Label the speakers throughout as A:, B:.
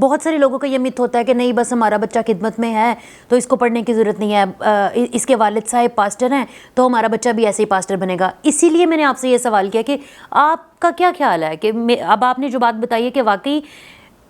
A: بہت سارے لوگوں کا یہ مت ہوتا ہے کہ نہیں بس ہمارا بچہ خدمت میں ہے تو اس کو پڑھنے کی ضرورت نہیں ہے, اس کے والد صاحب پاسٹر ہیں تو ہمارا بچہ بھی ایسے ہی پاسٹر بنے گا. اسی لیے میں نے آپ سے یہ سوال کیا کہ آپ کا کیا خیال ہے کہ اب آپ نے جو بات بتائی ہے کہ واقعی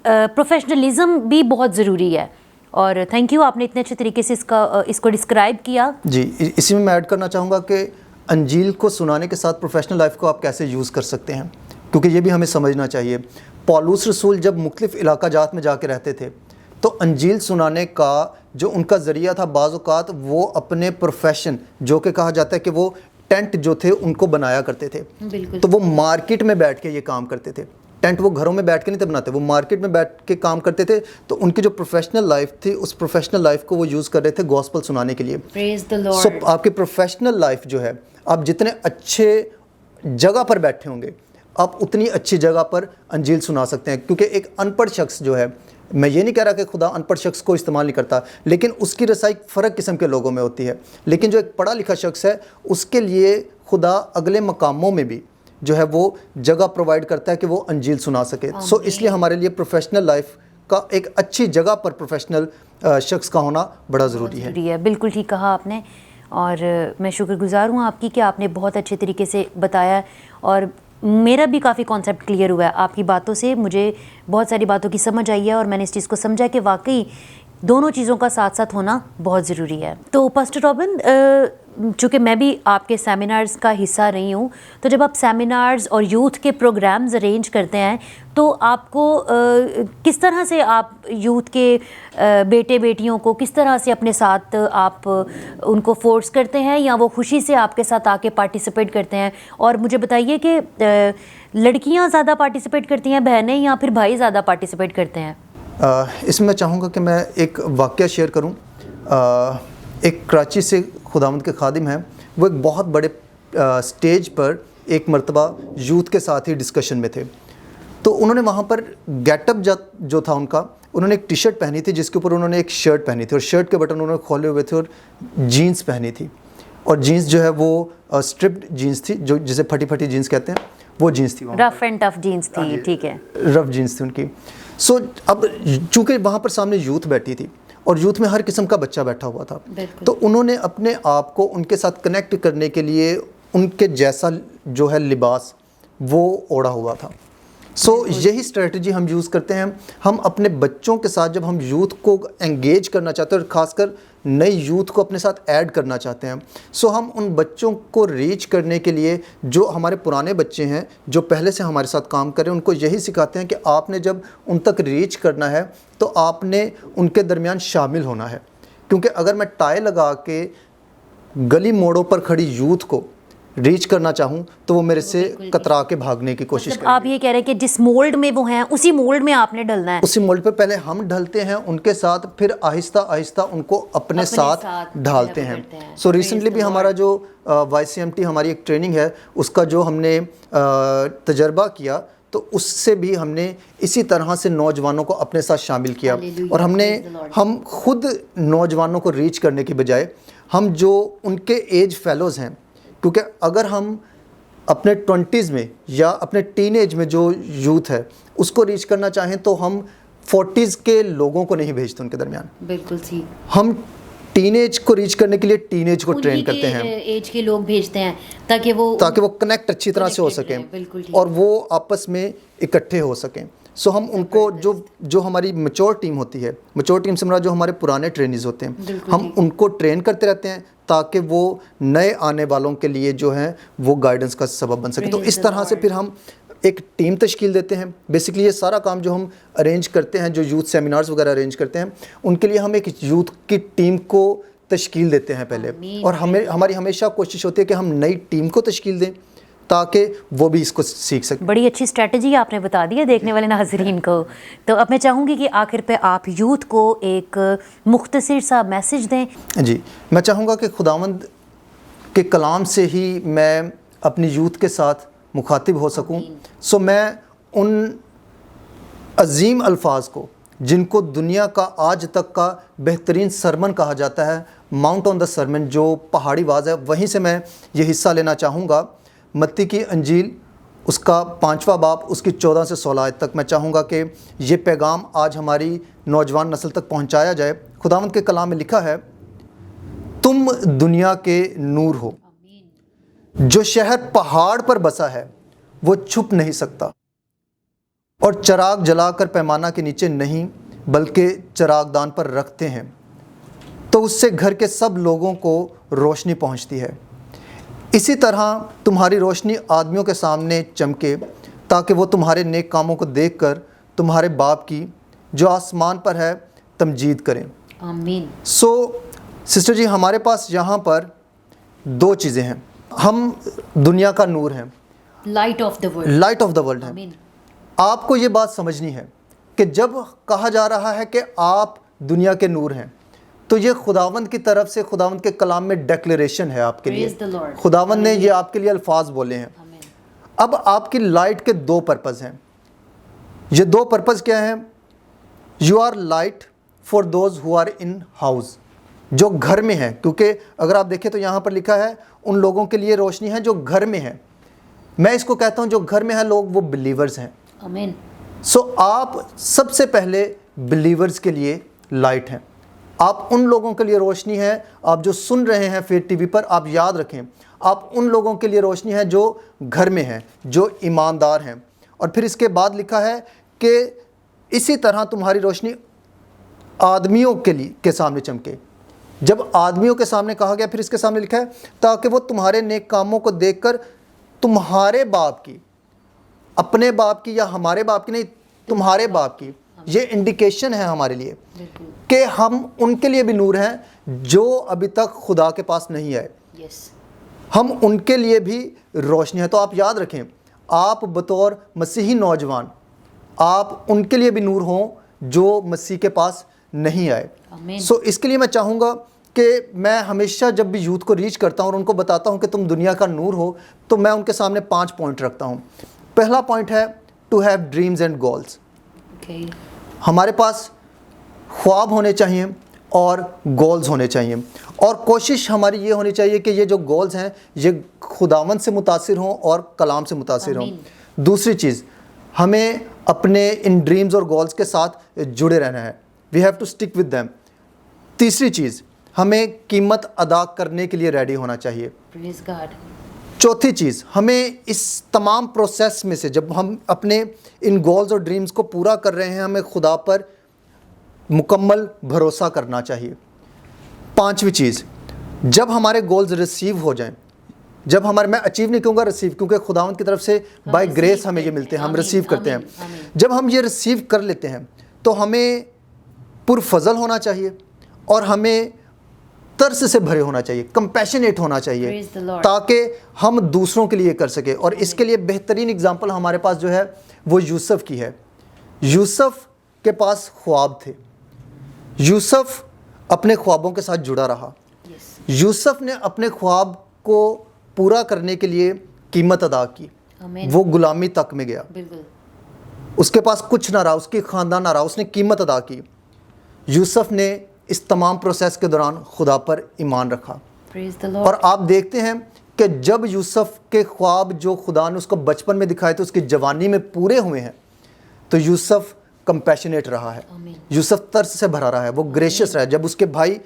A: پروفیشنلزم بھی بہت ضروری ہے, اور تھینک یو آپ نے اتنے اچھے طریقے سے اس کو ڈسکرائب کیا.
B: جی, اسی میں ایڈ کرنا چاہوں گا کہ انجیل کو سنانے کے ساتھ پروفیشنل لائف کو آپ کیسے یوز کر سکتے ہیں, کیونکہ یہ بھی ہمیں سمجھنا چاہیے. پولس رسول جب مختلف علاقہ جات میں جا کے رہتے تھے تو انجیل سنانے کا جو ان کا ذریعہ تھا بعض اوقات وہ اپنے پروفیشن جو کہ کہا جاتا ہے کہ وہ ٹینٹ جو تھے ان کو بنایا کرتے تھے. تو وہ مارکیٹ میں بیٹھ کے یہ کام کرتے تھے. ٹینٹ وہ گھروں میں بیٹھ کے نہیں تھے بناتے, وہ مارکیٹ میں بیٹھ کے کام کرتے تھے. تو ان کی جو پروفیشنل لائف تھی اس پروفیشنل لائف کو وہ یوز کر رہے تھے گاسپل سنانے کے لیے. سو آپ کی پروفیشنل لائف جو ہے, آپ جتنے اچھے جگہ پر بیٹھے ہوں گے آپ اتنی اچھی جگہ پر انجیل سنا سکتے ہیں. کیونکہ ایک ان پڑھ شخص جو ہے, میں یہ نہیں کہہ رہا کہ خدا ان پڑھ شخص کو استعمال نہیں کرتا, لیکن اس کی رسائی فرق قسم کے لوگوں میں ہوتی ہے. لیکن جو ایک پڑھا لکھا شخص ہے اس کے لیے خدا اگلے مقاموں میں بھی جو ہے وہ جگہ پرووائڈ کرتا ہے کہ وہ انجیل سنا سکے. سو اس لیے ہمارے لیے پروفیشنل لائف کا ایک اچھی جگہ پر پروفیشنل شخص کا ہونا بڑا ضروری ہے.
A: بالکل ٹھیک کہا آپ نے, اور میں شکر گزار ہوں آپ کی کہ آپ نے بہت اچھے طریقے سے بتایا, اور میرا بھی کافی کانسیپٹ کلیئر ہوا ہے آپ کی باتوں سے. مجھے بہت ساری باتوں کی سمجھ آئی ہے اور میں نے اس چیز کو سمجھا کہ واقعی دونوں چیزوں کا ساتھ ساتھ ہونا بہت ضروری ہے. تو پاسٹر رابن, چونکہ میں بھی آپ کے سیمینارز کا حصہ رہی ہوں, تو جب آپ سیمینارز اور یوتھ کے پروگرامز ارینج کرتے ہیں تو آپ کو کس طرح سے آپ یوتھ کے بیٹے بیٹیوں کو کس طرح سے اپنے ساتھ آپ ان کو فورس کرتے ہیں, یا وہ خوشی سے آپ کے ساتھ آ کے پارٹیسپیٹ کرتے ہیں؟ اور مجھے بتائیے کہ لڑکیاں زیادہ پارٹیسپیٹ کرتی ہیں بہنیں, یا پھر بھائی زیادہ پارٹیسپیٹ کرتے ہیں؟
B: اس میں چاہوں گا کہ میں ایک واقعہ شیئر کروں. ایک کراچی سے خداوند کے خادم ہیں, وہ ایک بہت بڑے سٹیج پر ایک مرتبہ یوتھ کے ساتھ ہی ڈسکشن میں تھے. تو انہوں نے وہاں پر گیٹ اپ جو تھا ان کا, انہوں نے ایک ٹی شرٹ پہنی تھی جس کے اوپر انہوں نے ایک شرٹ پہنی تھی, اور شرٹ کے بٹن انہوں نے کھولے ہوئے تھے, اور جینس پہنی تھی, اور جینس جو ہے وہ اسٹرپڈ جینس تھی, جو جسے پھٹی پھٹی جینس کہتے ہیں, وہ جینس تھی,
A: رف اینڈ ٹف جینس تھی. ٹھیک ہے,
B: رف جینس تھی ان کی. سو اب چونکہ وہاں پر سامنے یوتھ بیٹھی تھی اور یوتھ میں ہر قسم کا بچہ بیٹھا ہوا تھا, تو انہوں نے اپنے آپ کو ان کے ساتھ کنیکٹ کرنے کے لیے ان کے جیسا جو ہے لباس وہ اوڑھا ہوا تھا. سو یہی اسٹریٹجی ہم یوز کرتے ہیں. ہم اپنے بچوں کے ساتھ جب ہم یوتھ کو انگیج کرنا چاہتے ہیں, اور خاص کر نئی یوتھ کو اپنے ساتھ ایڈ کرنا چاہتے ہیں, سو ہم ان بچوں کو ریچ کرنے کے لیے جو ہمارے پرانے بچے ہیں جو پہلے سے ہمارے ساتھ کام کریں, ان کو یہی سکھاتے ہیں کہ آپ نے جب ان تک ریچ کرنا ہے تو آپ نے ان کے درمیان شامل ہونا ہے. کیونکہ اگر میں ٹائی لگا کے گلی موڑوں پر کھڑی یوتھ کو ریچ کرنا چاہوں تو وہ میرے سے کترا کے بھاگنے کی کوشش کریں.
A: آپ یہ کہہ رہے ہیں کہ جس مولڈ میں وہ ہیں اسی مولڈ میں آپ نے ڈلنا ہے.
B: اسی مولڈ پہ پہلے ہم ڈھلتے ہیں ان کے ساتھ, پھر آہستہ آہستہ ان کو اپنے ساتھ ڈھالتے ہیں. سو ریسنٹلی بھی ہمارا جو YCMT ہماری ایک ٹریننگ ہے, اس کا جو ہم نے تجربہ کیا, تو اس سے بھی ہم نے اسی طرح سے نوجوانوں کو اپنے ساتھ شامل کیا. اور ہم خود نوجوانوں کو ریچ کرنے کی بجائے ہم جو ان کے ایج فیلوز ہیں, کیونکہ اگر ہم اپنے 20s میں یا اپنے ٹین ایج میں جو یوتھ ہے اس کو ریچ کرنا چاہیں تو ہم 40s کے لوگوں کو نہیں بھیجتے ان کے درمیان.
A: بالکل ٹھیک.
B: ہم ٹین ایج کو ریچ کرنے کے لیے ٹین ایج کو ٹرین کرتے ہیں,
A: ایج کے لوگ بھیجتے ہیں تاکہ وہ کنیکٹ
B: اچھی طرح سے ہو سکیں اور وہ آپس میں اکٹھے ہو سکیں. سو ہم ان کو جو ہماری میچور ٹیم ہوتی ہے, میچور ٹیم سے مراد جو ہمارے پرانے ٹرینیز ہوتے ہیں, ہم ان کو ٹرین کرتے رہتے ہیں تاکہ وہ نئے آنے والوں کے لیے جو ہیں وہ گائیڈنس کا سبب بن سکے. تو اس طرح سے پھر ہم ایک ٹیم تشکیل دیتے ہیں. بیسکلی یہ سارا کام جو ہم ارینج کرتے ہیں, جو یوتھ سیمینارز وغیرہ ارینج کرتے ہیں, ان کے لیے ہم ایک یوتھ کی ٹیم کو تشکیل دیتے ہیں پہلے, اور ہماری ہمیشہ کوشش ہوتی ہے کہ ہم نئی ٹیم کو تشکیل دیں تاکہ وہ بھی اس کو سیکھ سکیں.
A: بڑی اچھی اسٹریٹجی آپ نے بتا دی ہے دیکھنے والے ناظرین کو. تو اب میں چاہوں گی کہ آخر پہ آپ یوتھ کو ایک مختصر سا میسج دیں.
B: جی, میں چاہوں گا کہ خداوند کے کلام سے ہی میں اپنی یوتھ کے ساتھ مخاطب ہو سکوں. سو میں ان عظیم الفاظ کو جن کو دنیا کا آج تک کا بہترین سرمن کہا جاتا ہے, ماؤنٹ آن دا سرمن, جو پہاڑی واز ہے, وہیں سے میں یہ حصہ لینا چاہوں گا. متی کی انجیل اس کا 5واں باب اس کی 14 سے 16 آیت تک. میں چاہوں گا کہ یہ پیغام آج ہماری نوجوان نسل تک پہنچایا جائے. خداوند کے کلام میں لکھا ہے تم دنیا کے نور ہو. جو شہر پہاڑ پر بسا ہے وہ چھپ نہیں سکتا اور چراغ جلا کر پیمانہ کے نیچے نہیں بلکہ چراغ دان پر رکھتے ہیں تو اس سے گھر کے سب لوگوں کو روشنی پہنچتی ہے. اسی طرح تمہاری روشنی آدمیوں کے سامنے چمکے تاکہ وہ تمہارے نیک کاموں کو دیکھ کر تمہارے باپ کی جو آسمان پر ہے تمجید کریں.
A: آمین.
B: سسٹر جی ہمارے پاس یہاں پر 2 چیزیں ہیں. ہم دنیا کا نور ہیں,
A: light of the world.
B: Light of the world ہیں. آپ کو یہ بات سمجھنی ہے کہ جب کہا جا رہا ہے کہ آپ دنیا کے نور ہیں تو یہ خداوند کی طرف سے, خداوند کے کلام میں ڈیکلیریشن ہے آپ کے لیے. خداوند نے یہ آپ کے لیے الفاظ بولے ہیں. اب آپ کی لائٹ کے 2 پرپز ہیں. یہ 2 پرپز کیا ہیں؟ You are light for those who are in house, جو گھر میں ہیں, کیونکہ اگر آپ دیکھیں تو یہاں پر لکھا ہے ان لوگوں کے لیے روشنی ہے جو گھر میں ہیں. میں اس کو کہتا ہوں جو گھر میں ہیں لوگ وہ بلیورز ہیں.
A: آمین.
B: آپ سب سے پہلے بلیورز کے لیے لائٹ ہیں. آپ ان لوگوں کے لیے روشنی ہے. آپ جو سن رہے ہیں فیت ٹی وی پر, آپ یاد رکھیں آپ ان لوگوں کے لیے روشنی ہے جو گھر میں ہیں, جو ایماندار ہیں. اور پھر اس کے بعد لکھا ہے کہ اسی طرح تمہاری روشنی آدمیوں کے سامنے چمکے. جب آدمیوں کے سامنے کہا گیا, پھر اس کے سامنے لکھا ہے تاکہ وہ تمہارے نیک کاموں کو دیکھ کر تمہارے باپ کی, اپنے باپ کی یا ہمارے باپ کی نہیں, تمہارے باپ کی. یہ انڈیکیشن ہے ہمارے لیے کہ ہم ان کے لیے بھی نور ہیں جو ابھی تک خدا کے پاس نہیں آئے. ہم ان کے لیے بھی روشنی ہے. تو آپ یاد رکھیں آپ بطور مسیحی نوجوان آپ ان کے لیے بھی نور ہوں جو مسیح کے پاس نہیں آئے. اس کے لیے میں چاہوں گا کہ میں ہمیشہ جب بھی یوتھ کو ریچ کرتا ہوں اور ان کو بتاتا ہوں کہ تم دنیا کا نور ہو, تو میں ان کے سامنے 5 پوائنٹ رکھتا ہوں. پہلا پوائنٹ ہے to have dreams and goals. ہمارے پاس خواب ہونے چاہیے اور گولز ہونے چاہیے, اور کوشش ہماری یہ ہونی چاہیے کہ یہ جو گولز ہیں یہ خداوند سے متاثر ہوں اور کلام سے متاثر ہوں. دوسری چیز, ہمیں اپنے ان ڈریمز اور گولز کے ساتھ جڑے رہنا ہے. We have to stick with them. تیسری چیز, ہمیں قیمت ادا کرنے کے لیے ریڈی ہونا چاہیے. چوتھی چیز, ہمیں اس تمام پروسیس میں سے جب ہم اپنے ان گولز اور ڈریمز کو پورا کر رہے ہیں ہمیں خدا پر مکمل بھروسہ کرنا چاہیے. پانچویں چیز, جب ہمارے گولز ریسیو ہو جائیں, جب ہمارے, میں اچیو نہیں کہوں گا ریسیو, کیونکہ خداوند کی طرف سے بائی گریس ہمیں یہ ملتے ہیں, ہم ریسیو کرتے ہیں. جب ہم یہ ریسیو کر لیتے ہیں تو ہمیں پرفضل ہونا چاہیے اور ہمیں ترس سے بھرے ہونا چاہیے, کمپیشنیٹ ہونا چاہیے, تاکہ ہم دوسروں کے لیے کر سکیں. اور اس کے لیے بہترین اگزامپل ہمارے پاس جو ہے وہ یوسف کی ہے. یوسف کے پاس خواب تھے, یوسف اپنے خوابوں کے ساتھ جڑا رہا. یوسف نے اپنے خواب کو پورا کرنے کے لیے قیمت ادا کی. وہ غلامی تک میں گیا, اس کے پاس کچھ نہ رہا, اس کی خاندان نہ رہا, اس نے قیمت ادا کی. یوسف نے اس تمام پروسیس کے دوران خدا پر ایمان رکھا. اور آپ دیکھتے ہیں کہ جب یوسف کے خواب جو خدا نے اس کو بچپن میں دکھائے تھے اس کی جوانی میں پورے ہوئے ہیں, تو یوسف کمپیشنیٹ رہا ہے, یوسف ترس سے بھرا رہا ہے, وہ گریشیس رہا ہے. جب اس کے بھائی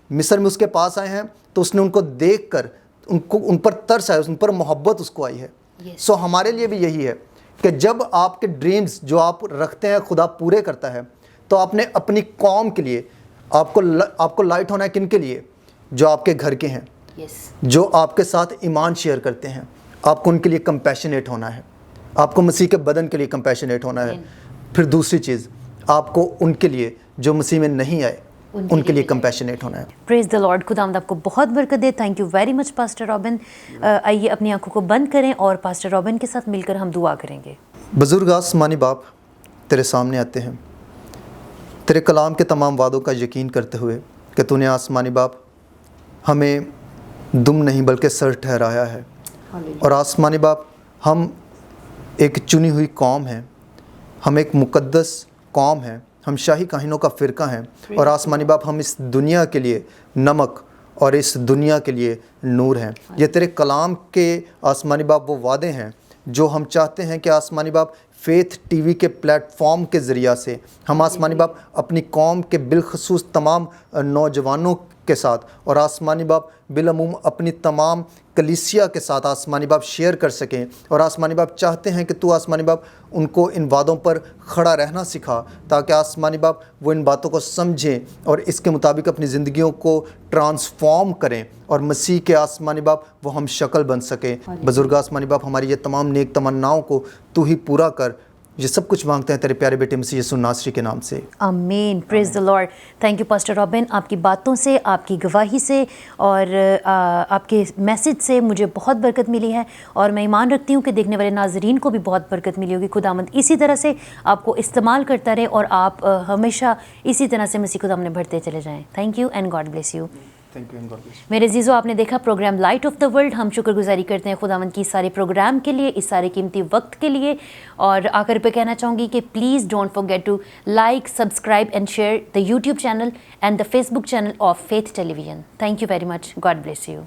B: مصر میں اس کے پاس آئے ہیں تو اس نے ان کو دیکھ کر ان پر ترس آیا, ان پر محبت اس کو آئی ہے. ہمارے لیے بھی یہی ہے کہ جب آپ کے ڈریمز جو آپ رکھتے ہیں خدا پورے کرتا ہے, تو آپ نے اپنی قوم کے لیے, آپ کو لائٹ ہونا ہے کن کے لیے؟ جو آپ کے گھر کے ہیں, جو آپ کے ساتھ ایمان شیئر کرتے ہیں. آپ کو ان کے لیے کمپیشنیٹ ہونا ہے, آپ کو مسیح کے بدن کے لیے کمپیشنیٹ ہونا ہے. پھر دوسری چیز, آپ کو ان کے لیے جو مسیح میں نہیں آئے ان کے لیے کمپیشنیٹ ہونا ہے.
A: Praise the lord. خداوند آپ کو بہت برکت دے. Thank you very much pastor Robin. آئیے اپنی آنکھوں کو بند کریں اور پاسٹر رابن کے ساتھ مل کر ہم دعا کریں گے.
B: بزرگ آسمانی باپ تیرے سامنے آتے ہیں تیرے کلام کے تمام وعدوں کا یقین کرتے ہوئے کہ تو نے آسمانی باپ ہمیں دم نہیں بلکہ سر ٹھہرایا ہے. اور آسمانی باپ ہم ایک چنی ہوئی قوم ہیں, ہم ایک مقدس قوم ہیں, ہم شاہی کاہنوں کا فرقہ ہیں. اور آسمانی باپ ہم اس دنیا کے لیے نمک اور اس دنیا کے لیے نور ہیں. یہ تیرے کلام کے آسمانی باپ وہ وعدے ہیں جو ہم چاہتے ہیں کہ آسمانی باپ فیتھ ٹی وی کے پلیٹ فارم کے ذریعہ سے ہم آسمانی باپ اپنی قوم کے بالخصوص تمام نوجوانوں کے ساتھ اور آسمانی باپ بالعموم اپنی تمام کلیسیا کے ساتھ آسمانی باپ شیئر کر سکیں. اور آسمانی باپ چاہتے ہیں کہ تو آسمانی باپ ان کو ان وعدوں پر کھڑا رہنا سکھا تاکہ آسمانی باپ وہ ان باتوں کو سمجھیں اور اس کے مطابق اپنی زندگیوں کو ٹرانسفارم کریں اور مسیح کے آسمانی باپ وہ ہم شکل بن سکیں. بزرگ آسمانی باپ ہماری یہ تمام نیک تمناؤں کو تو ہی پورا کر. یہ سب کچھ مانگتے ہیں تیرے پیارے بیٹے مسیح یسوع ناصری کے نام سے,
A: آمین. Praise the lord. Thank you pastor Robin. آپ کی باتوں سے, آپ کی گواہی سے اور آپ کے میسج سے مجھے بہت برکت ملی ہے اور میں ایمان رکھتی ہوں کہ دیکھنے والے ناظرین کو بھی بہت برکت ملی ہوگی. خداوند اسی طرح سے آپ کو استعمال کرتا رہے اور آپ ہمیشہ اسی طرح سے مسیح خدا میں بڑھتے چلے جائیں. Thank you and God bless you. میرے عزیزو, آپ نے دیکھا program light of the world. ہم شکر گزاری کرتے ہیں خداوند کی سارے پروگرام کے لیے, اس سارے قیمتی وقت کے لیے. اور آخر پہ کہنا چاہوں گی کہ please don't forget to like, subscribe and share the YouTube channel and the Facebook channel of Faith television. Thank you very much. God bless you.